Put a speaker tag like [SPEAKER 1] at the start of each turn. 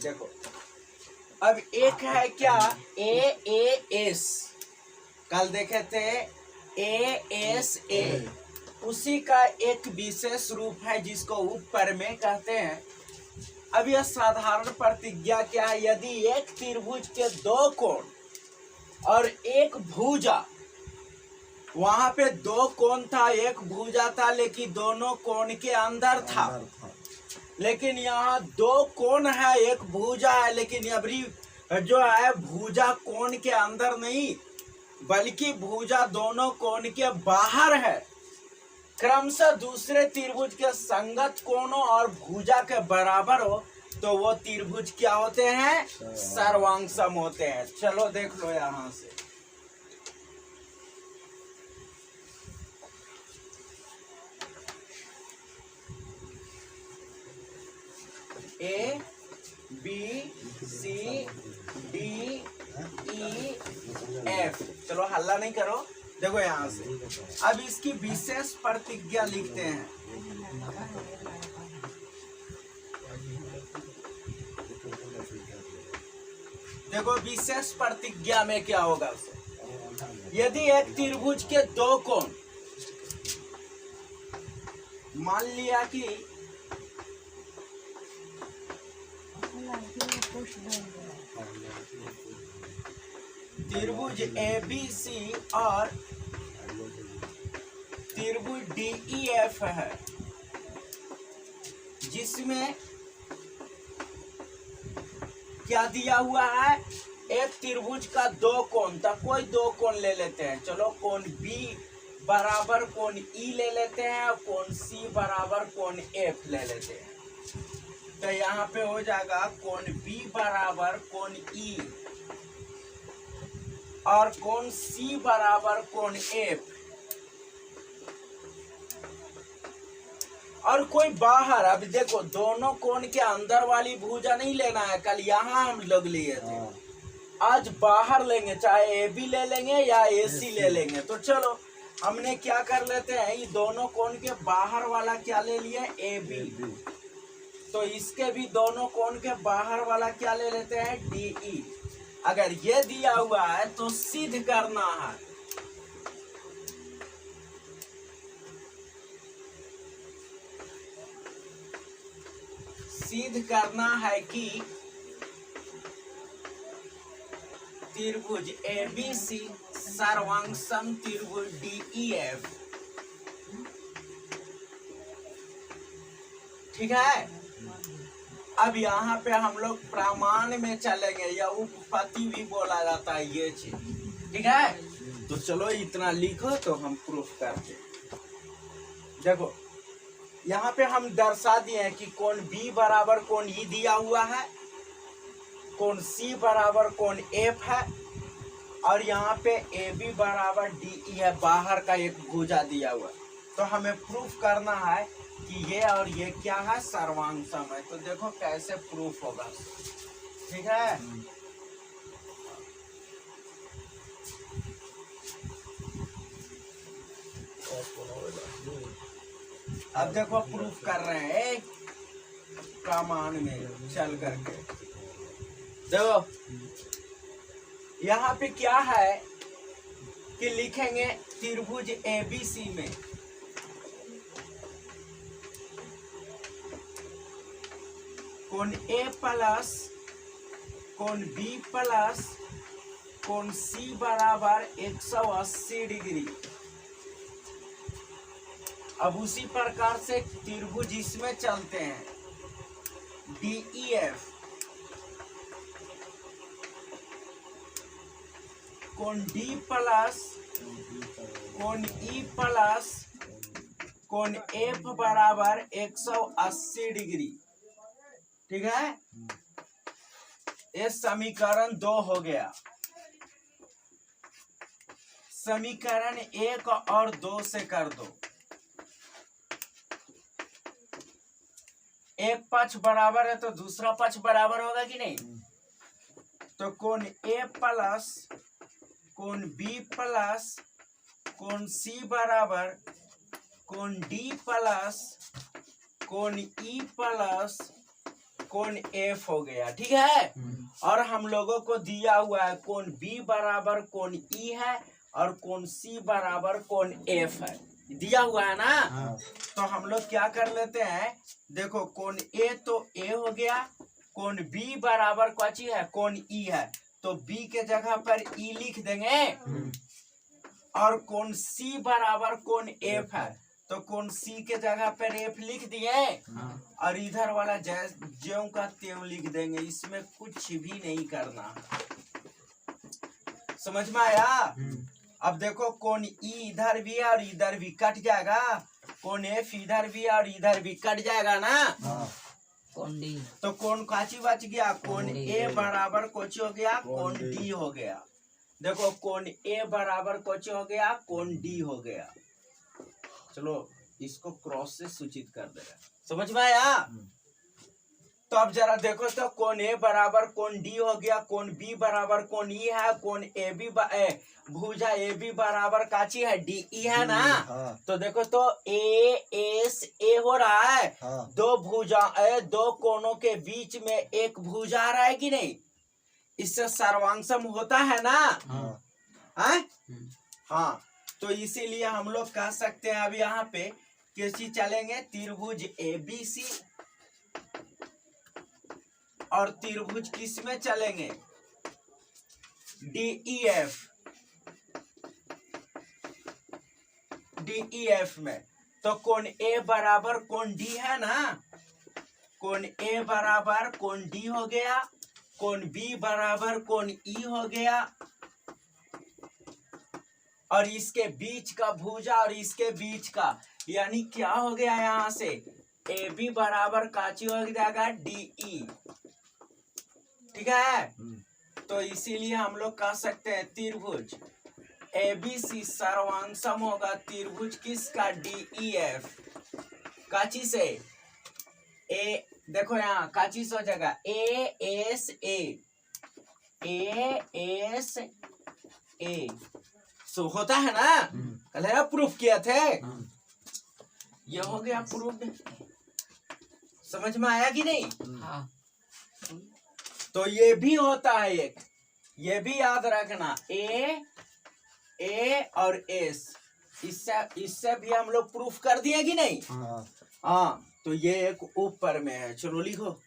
[SPEAKER 1] देखो अब एक है क्या AAS, कल देखे थे ASA, उसी का एक विशेष रूप है जिसको उपप्रमेय कहते हैं। अब यह साधारण प्रतिज्ञा क्या है, यदि एक त्रिभुज के दो कोण और एक भुजा, वहां पे दो कोण था एक भुजा था लेकिन दोनों कोण के अंदर था, लेकिन यहाँ दो कोण है एक भुजा है लेकिन अभी जो है भुजा कोण के अंदर नहीं बल्कि भुजा दोनों कोण के बाहर है। क्रमशः दूसरे त्रिभुज के संगत कोणों और भुजा के बराबर हो तो वो त्रिभुज क्या होते हैं, सर्वांगसम होते हैं। चलो देख लो यहां से, A B C D E F, चलो हल्ला नहीं करो, देखो यहां से अब इसकी विशेष प्रतिज्ञा लिखते हैं। देखो विशेष प्रतिज्ञा में क्या होगा उसे, यदि एक त्रिभुज के दो कोण, मान लिया कि त्रिभुज ABC और त्रिभुज DEF है, जिसमें क्या दिया हुआ है, एक त्रिभुज का दो कोण था, कोई दो कोण ले लेते हैं, चलो कोण B बराबर कोण E ले लेते हैं और कोण C बराबर कोण F ले लेते हैं। तो यहाँ पे हो जाएगा कोण B बराबर कोण E और कोण C बराबर कोण F, और कोई बाहर, अब देखो दोनों कोण के अंदर वाली भुजा नहीं लेना है, कल यहाँ हम लोग लिए थे, आज बाहर लेंगे, चाहे AB ले लेंगे या AC ले लेंगे। तो चलो हमने क्या कर लेते हैं, ये दोनों कोण के बाहर वाला क्या ले लिया, AB, तो इसके भी दोनों कोण के बाहर वाला क्या ले लेते हैं, DE। अगर ये दिया हुआ है तो सिद्ध करना है, सिद्ध करना है कि त्रिभुज ABC सर्वांगसम त्रिभुज DEF, ठीक है। अब यहाँ पे हम लोग प्रमाण में चलेंगे, या उपपत्ति भी बोला जाता है ये चीज, ठीक है। तो चलो इतना लिखो तो हम प्रूफ करते। देखो यहाँ पे हम दर्शा दिए हैं कि कोण B बराबर कोण E दिया हुआ है, कोण C बराबर कोण F है, और यहाँ पे AB बराबर DE है, बाहर का एक भुजा दिया हुआ। तो हमें प्रूफ करना है कि ये और ये क्या है, सर्वांगसम है। तो देखो कैसे प्रूफ होगा, ठीक है। अब देखो प्रूफ कर रहे हैं प्रमाण में चल करके। देखो यहाँ पे क्या है कि लिखेंगे त्रिभुज ABC में कोण A प्लस कोण B प्लस कोण C बराबर 180 डिग्री। अब उसी प्रकार से त्रिभुज इसमें चलते हैं, DEF कोण D प्लस कोण E प्लस कोण F बराबर 180 डिग्री, ठीक है। ये समीकरण 2 हो गया। समीकरण 1 और 2 से कर दो, एक पक्ष बराबर है तो दूसरा पक्ष बराबर होगा कि नहीं। तो कोण A प्लस कोण B प्लस कोण C बराबर कोण D प्लस कोण E प्लस कोण एफ हो गया, ठीक है। और हम लोगों को दिया हुआ है कोण बी बराबर कोण ई है और कोण सी बराबर कोण एफ है, दिया हुआ है ना। तो हम लोग क्या कर लेते हैं, देखो कोण ए तो ए हो गया, कोण बी बराबर कौची है कोण ई है, तो बी के जगह पर ई लिख देंगे, और कोण सी बराबर कोण एफ है, तो कोण सी के जगह पर एफ लिख दिए, और इधर वाला ज्यों का त्यों लिख देंगे, इसमें कुछ भी नहीं करना। समझ में आया। अब देखो कोण ई इधर भी है और इधर भी कट जाएगा, कोण एफ इधर भी है और इधर भी कट जाएगा ना।
[SPEAKER 2] कोण डी,
[SPEAKER 1] तो कोण काची बच गया, कोण ए बराबर कोची हो गया कोण डी हो गया। देखो कोण ए बराबर कोची हो गया कोण डी हो गया। चलो इसको क्रॉस से सूचित कर देगा, समझ में आया। तो अब जरा देखो तो कोण ए बराबर कोण डी हो गया, कोण बी बराबर कोण ई है, कोण ए बी भुजा ए बी बराबर काची है डी ई है ना। तो देखो तो ए एस ए हो रहा है, दो भुजा दो कोणों के बीच में एक भुजा आ रहा है कि नहीं, इससे सर्वांशम होता है ना। हाँ, तो इसीलिए हम लोग कह सकते हैं अब यहाँ पे कैसी चलेंगे, त्रिभुज ए बी सी और त्रिभुज किस में चलेंगे, डी ई एफ में। तो कोण ए बराबर कोण डी है ना, कोण ए बराबर कोण डी हो गया, कोण बी बराबर कोण ई हो गया, और इसके बीच का भुजा और इसके बीच का, यानी क्या हो गया यहाँ से, ए बी बराबर काची हो जाएगा डी ई, ठीक है। तो इसीलिए हम लोग कह सकते हैं त्रिभुज ए बी सी सर्वांशम होगा त्रिभुज किसका, डी ई एफ, काची से ए, देखो यहाँ काची से हो जाएगा ए एस ए सो होता है ना, कल है प्रूफ किया थे, ये हो गया प्रूफ। समझ में आया कि नहीं।
[SPEAKER 2] हाँ,
[SPEAKER 1] तो ये भी होता है एक, ये भी याद रखना, ए और एस, इससे भी हम लोग प्रूफ कर दिए कि नहीं। हाँ, तो ये एक ऊपर में है, चलो लिखो।